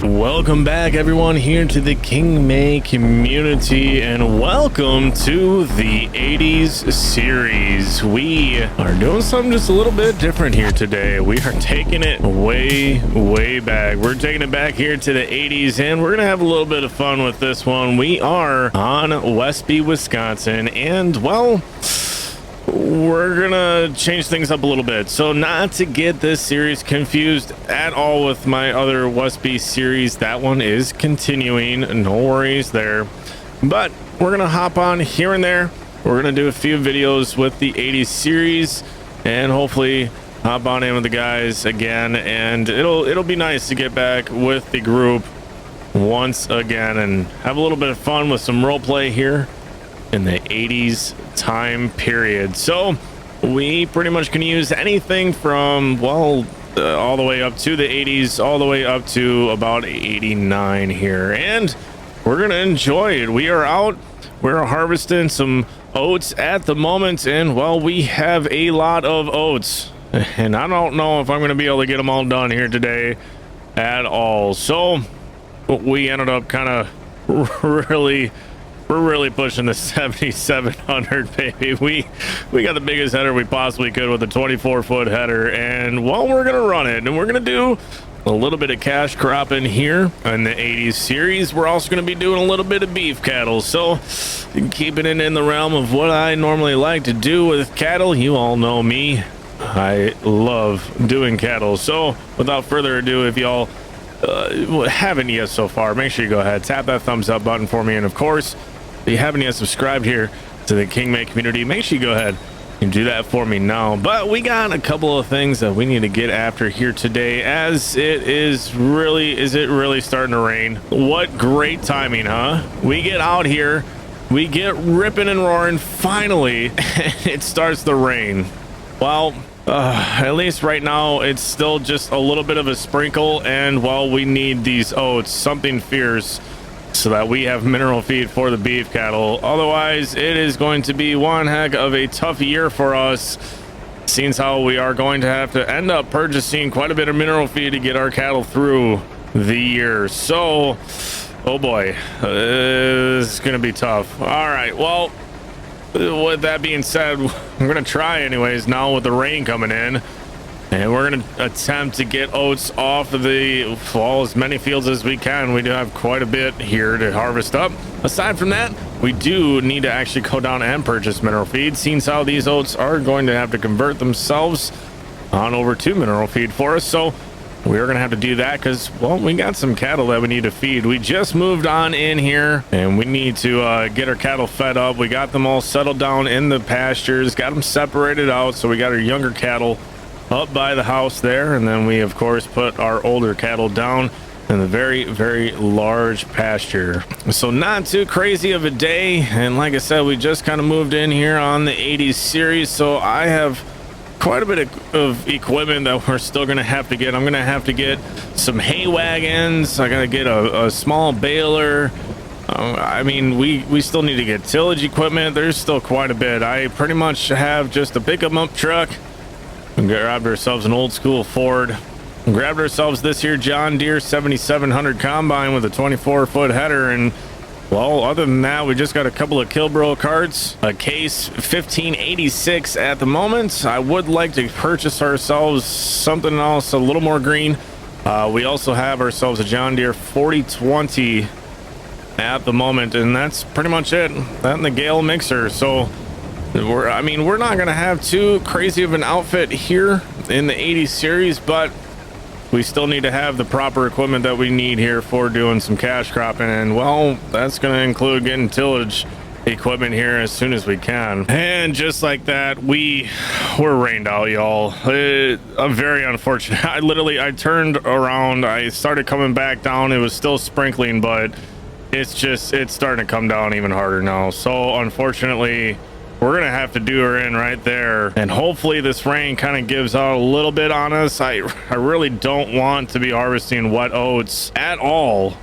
Welcome back, everyone, here to the King May community, and welcome to the 80s series. We are doing something just a little bit different here today. We are taking it way back. We're taking it back here to the 80s, and we're gonna have a little bit of fun with this one. We are on Westby, Wisconsin, and well, we're gonna change things up a little bit, so not to get this series confused at all with my other Westby series. That one is continuing, no worries there, but we're gonna hop on here and there. We're gonna do a few videos with the 80s series and hopefully hop on in with the guys again, and it'll be nice to get back with the group once again and have a little bit of fun with some role play here in the 80s time period. So we pretty much can use anything from, well, all the way up to the 80s, all the way up to about 89 here, and we're gonna enjoy it. We are out, we're harvesting some oats at the moment, and well, we have a lot of oats, and I don't know if I'm gonna be able to get them all done here today at all. So we ended up kind of we're really pushing the 7700, baby. We got the biggest header we possibly could with a 24-foot header, and well, we're gonna run it, and we're gonna do a little bit of cash cropping here in the 80s series. We're also gonna be doing a little bit of beef cattle, so keeping it in the realm of what I normally like to do with cattle. You all know me, I love doing cattle. So without further ado, if y'all haven't yet so far, make sure you go ahead, tap that thumbs up button for me, and of course, if you haven't yet subscribed here to the King May community, make sure you go ahead and do that for me now. But we got a couple of things that we need to get after here today, as is it really starting to rain. What great timing, huh? We get out here, we get ripping and roaring, finally, and it starts to rain. Well, at least right now it's still just a little bit of a sprinkle, and well, we need these oats, something fierce, so that we have mineral feed for the beef cattle. Otherwise, it is going to be one heck of a tough year for us, seeing how we are going to have to end up purchasing quite a bit of mineral feed to get our cattle through the year. So, oh boy, this is gonna be tough. All right, well, with that being said, I'm gonna try anyways now with the rain coming in, and we're gonna attempt to get oats off of the, well, as many fields as we can. We do have quite a bit here to harvest up. Aside from that, we do need to actually go down and purchase mineral feed, seeing how these oats are going to have to convert themselves on over to mineral feed for us. So we're gonna have to do that because, well, we got some cattle that we need to feed. We just moved on in here, and we need to get our cattle fed up. We got them all settled down in the pastures, got them separated out, so we got our younger cattle up by the house there, and then we of course put our older cattle down in the very large pasture. So not too crazy of a day, and like I said, we just kind of moved in here on the 80s series, so I have quite a bit of equipment that we're still gonna have to get. I'm gonna have to get some hay wagons. I gotta get a small baler. I mean, we still need to get tillage equipment. There's still quite a bit. I pretty much have just a pickup truck. We grabbed ourselves an old school Ford. We grabbed ourselves this here John Deere 7700 combine with a 24-foot header, and well, other than that, we just got a couple of Kilbro carts, a Case 1586 at the moment. I would like to purchase ourselves something else a little more green. We also have ourselves a John Deere 4020 at the moment, and that's pretty much it. That and the Gale mixer. So we're not gonna have too crazy of an outfit here in the 80s series, but we still need to have the proper equipment that we need here for doing some cash cropping, and well, that's going to include getting tillage equipment here as soon as we can. And just like that, we're rained out, y'all. I'm very unfortunate. I turned around, I started coming back down, it was still sprinkling, but it's starting to come down even harder now. So unfortunately, we're gonna have to do her in right there, and hopefully this rain kind of gives out a little bit on us. I really don't want to be harvesting wet oats at all.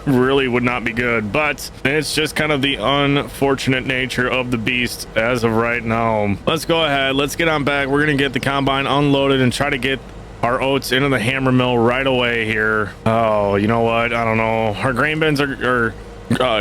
Really would not be good, but it's just kind of the unfortunate nature of the beast as of right now. Let's go ahead, let's get on back. We're gonna get the combine unloaded and try to get our oats into the hammer mill right away here. Oh, you know what? I don't know. Our grain bins are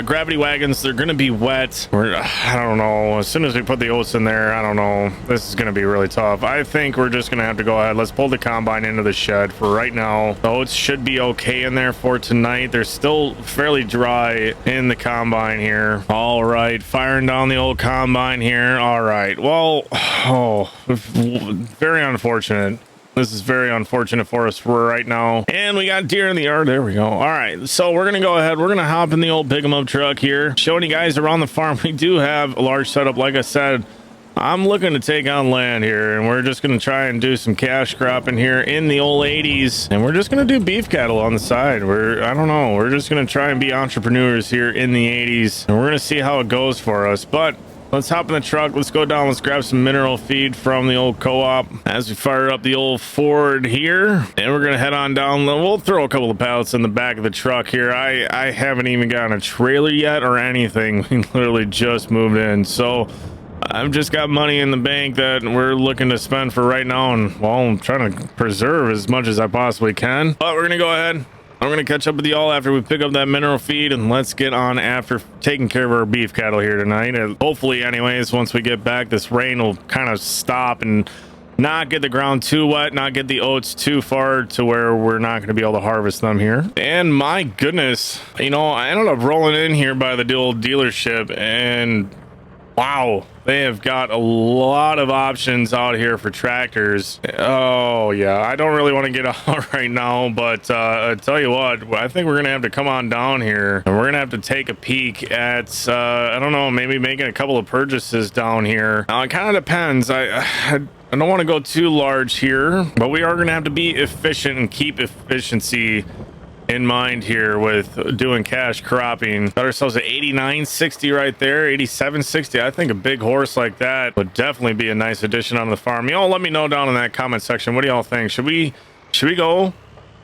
gravity wagons, they're gonna be wet. I don't know. As soon as we put the oats in there, I don't know. This is gonna be really tough. I think we're just gonna have to go ahead. Let's pull the combine into the shed for right now. The oats should be okay in there for tonight. They're still fairly dry in the combine here. All right, firing down the old combine here. All right, well, oh, very unfortunate. This is very unfortunate for us right now. And we got deer in the yard. There we go. All right. So we're going to go ahead. We're going to hop in the old pick 'em up truck here. Showing you guys around the farm. We do have a large setup. Like I said, I'm looking to take on land here. And we're just going to try and do some cash cropping here in the old 80s. And we're just going to do beef cattle on the side. I don't know. We're just going to try and be entrepreneurs here in the 80s. And we're going to see how it goes for us. But let's hop in the truck. Let's go down. Let's grab some mineral feed from the old co-op as we fire up the old Ford here. And we're going to head on down. We'll throw a couple of pallets in the back of the truck here. I haven't even gotten a trailer yet or anything. We literally just moved in. So I've just got money in the bank that we're looking to spend for right now. And well, I'm trying to preserve as much as I possibly can. But we're going to go ahead. I'm going to catch up with y'all after we pick up that mineral feed, and let's get on after taking care of our beef cattle here tonight. And hopefully, anyways, once we get back, this rain will kind of stop and not get the ground too wet, not get the oats too far to where we're not going to be able to harvest them here. And my goodness, you know, I ended up rolling in here by the old dealership, and wow, they have got a lot of options out here for tractors. Oh yeah, I don't really want to get out right now, but I tell you what, I think we're gonna have to come on down here and we're gonna have to take a peek at I don't know, maybe making a couple of purchases down here. Now it kind of depends. I don't want to go too large here, but we are gonna have to be efficient and keep efficiency in mind here with doing cash cropping. Got ourselves at 89.60 right there, 87.60. I think a big horse like that would definitely be a nice addition on the farm. Y'all let me know down in that comment section. What do y'all think? Should we go?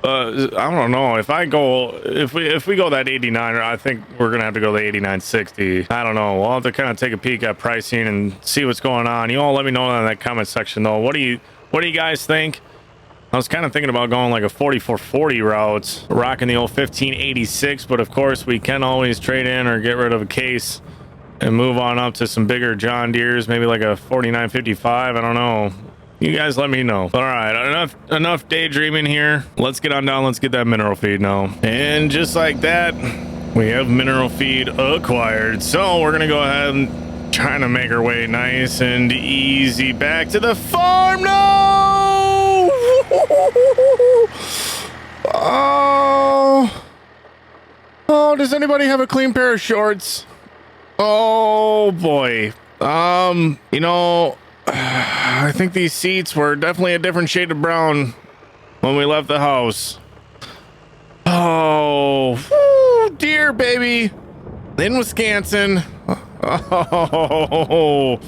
I don't know. If we go that 89, I think we're gonna have to go the 89.60. I don't know. We'll have to kind of take a peek at pricing and see what's going on. You all let me know in that comment section though. What do you guys think? I was kind of thinking about going like a 4440 route, rocking the old 1586, but of course we can always trade in or get rid of a case and move on up to some bigger John Deeres, maybe like a 4955. I don't know. You guys let me know. All right, enough daydreaming here. Let's get on down. Let's get that mineral feed now. And just like that, we have mineral feed acquired. So we're gonna go ahead and trying to make our way nice and easy back to the farm. No! Oh, does anybody have a clean pair of shorts? Oh boy. You know, I think these seats were definitely a different shade of brown when we left the house. Oh, woo, dear baby in Wisconsin. Oh,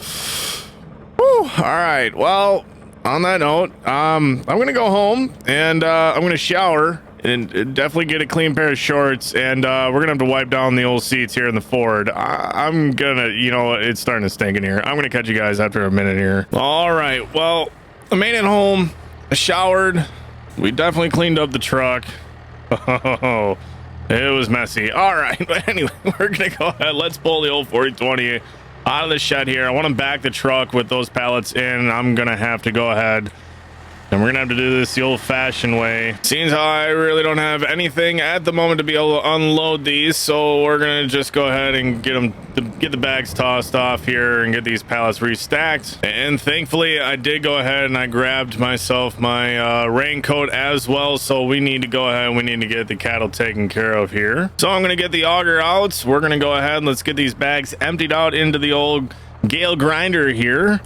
woo. All right, well, on that note, I'm gonna go home and I'm gonna shower and definitely get a clean pair of shorts, and we're gonna have to wipe down the old seats here in the Ford. I'm gonna, you know, it's starting to stink in here. I'm gonna catch you guys after a minute here. All right, well, I made it home, I showered, we definitely cleaned up the truck. Oh, it was messy. All right, but anyway, we're gonna go ahead, let's pull the old 4020 out of the shed here. I want to back the truck with those pallets in. I'm gonna have to go ahead and we're gonna have to do this the old-fashioned way. Seems how I really don't have anything at the moment to be able to unload these, so we're gonna just go ahead and get the bags tossed off here and get these pallets restacked. And thankfully I did go ahead and I grabbed myself my raincoat as well, so we need to go ahead and we need to get the cattle taken care of here. So I'm gonna get the auger out. We're gonna go ahead and let's get these bags emptied out into the old Gale grinder here.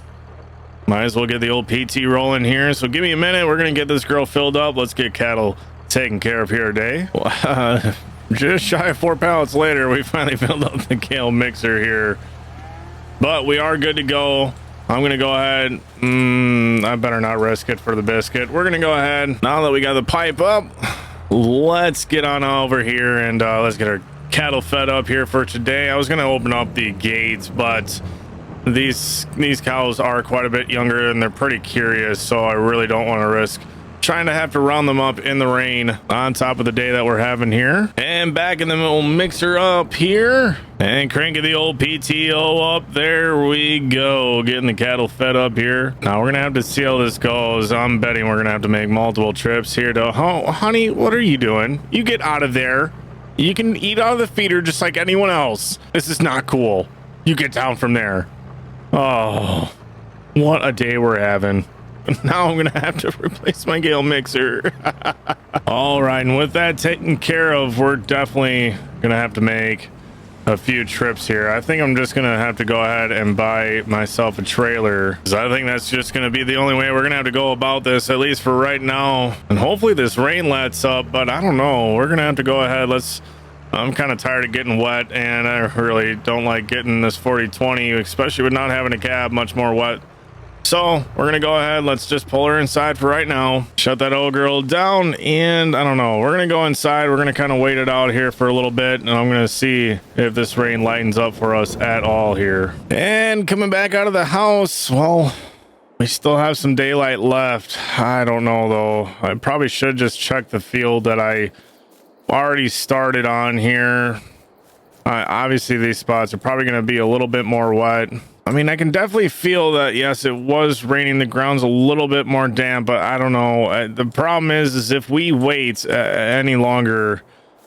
Might as well get the old PT rolling here. So give me a minute. We're going to get this girl filled up. Let's get cattle taken care of here today. Just shy of 4 pallets later, we finally filled up the Gale mixer here. But we are good to go. I'm going to go ahead. I better not risk it for the biscuit. We're going to go ahead. Now that we got the pipe up, let's get on over here and let's get our cattle fed up here for today. I was going to open up the gates, but these cows are quite a bit younger and they're pretty curious, so I really don't want to risk trying to have to round them up in the rain on top of the day that we're having here. And back in the middle mixer up here and cranking the old PTO up. There we go, getting the cattle fed up here. Now we're gonna have to see how this goes. I'm betting we're gonna have to make multiple trips here to, oh honey, what are you doing? You get out of there. You can eat out of the feeder just like anyone else. This is not cool. You get down from there. Oh, what a day we're having. Now I'm gonna have to replace my Gale mixer. All right, and with that taken care of, we're definitely gonna have to make a few trips here. I think I'm just gonna have to go ahead and buy myself a trailer, because I think that's just gonna be the only way we're gonna have to go about this, at least for right now. And hopefully this rain lets up, but I don't know. We're gonna have to go ahead. I'm kind of tired of getting wet, and I really don't like getting this 40/20, especially with not having a cab much more wet. So we're gonna go ahead, let's just pull her inside for right now, shut that old girl down, and I don't know, we're gonna go inside. We're gonna kind of wait it out here for a little bit, and I'm gonna see if this rain lightens up for us at all here. And coming back out of the house, well, we still have some daylight left. I don't know though, I probably should just check the field that I already started on here. Obviously these spots are probably going to be a little bit more wet. I mean, I can definitely feel that, yes, it was raining. The ground's a little bit more damp, but I don't know. The problem is if we wait any longer,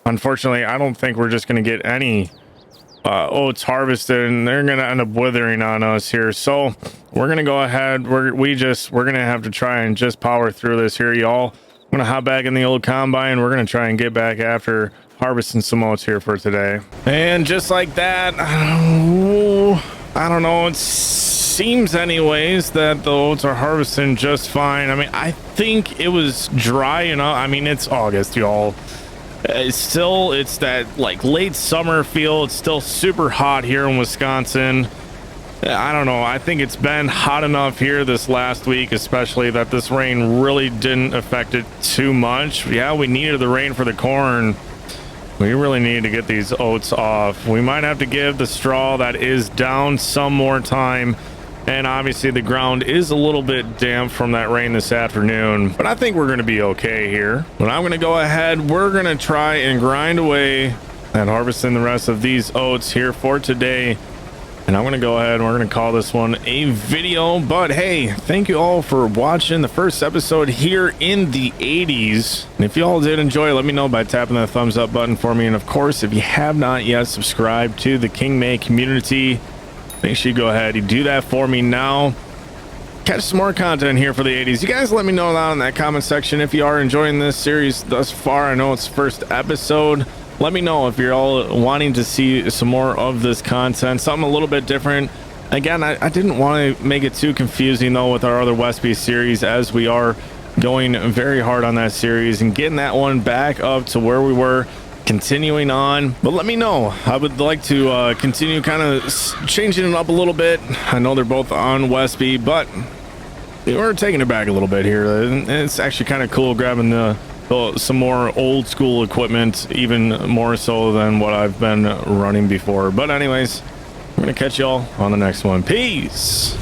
unfortunately, I don't think we're just going to get any oats harvested, and they're going to end up withering on us here. So we're going to go ahead. We're going to have to try and just power through this here, y'all. I'm going to hop back in the old combine. We're going to try and get back after harvesting some oats here for today. And just like that, I don't know, it seems anyways that the oats are harvesting just fine. I mean, I think it was dry enough. I mean, it's August, y'all. It's that like late summer feel. It's still super hot here in Wisconsin. I don't know. I think it's been hot enough here this last week, especially, that this rain really didn't affect it too much. Yeah, we needed the rain for the corn. We really need to get these oats off. We might have to give the straw that is down some more time. And obviously the ground is a little bit damp from that rain this afternoon, but I think we're going to be okay here. But I'm going to go ahead. We're going to try and grind away at harvesting the rest of these oats here for today. And I'm going to go ahead and we're going to call this one a video. But hey, thank you all for watching the first episode here in the 80s. And if you all did enjoy, let me know by tapping that thumbs up button for me. And of course, if you have not yet subscribed to the King May community, make sure you go ahead and do that for me now. Catch some more content here for the 80s. You guys let me know down in that comment section if you are enjoying this series thus far. I know it's first episode. Let me know if you're all wanting to see some more of this content, something a little bit different. Again, I didn't want to make it too confusing though with our other Westby series, as we are going very hard on that series and getting that one back up to where we were, continuing on. But let me know. I would like to continue kind of changing it up a little bit. I know they're both on Westby, but we're taking it back a little bit here. It's actually kind of cool grabbing some more old school equipment, even more so than what I've been running before. But anyways, I'm gonna catch y'all on the next one. Peace.